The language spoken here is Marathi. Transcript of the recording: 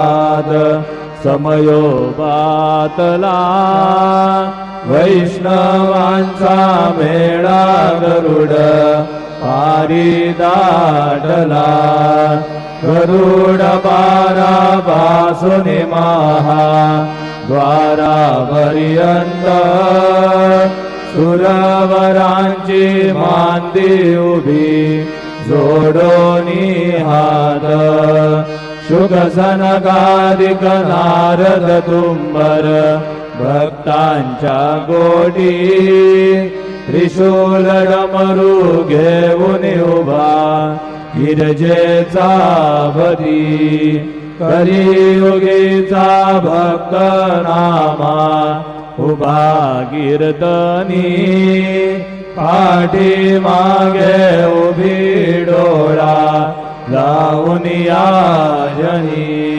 घात समयो बातला वैष्णवांचा मेळा गरुड पारी दाटला गरुड पारा पासून महा द्वारापर्यंत सुरवरांची मांदी उभी जोडोनी हात शुक सनकादिक नारद तुंबर भक्तांच्या गोडी त्रिशूल डमरू घेऊन उभा गिरजेचा बदी कलियुगीचा भक्त नामा उभा कीर्तनी पाठी मागे उभी डोळा लावून या जनी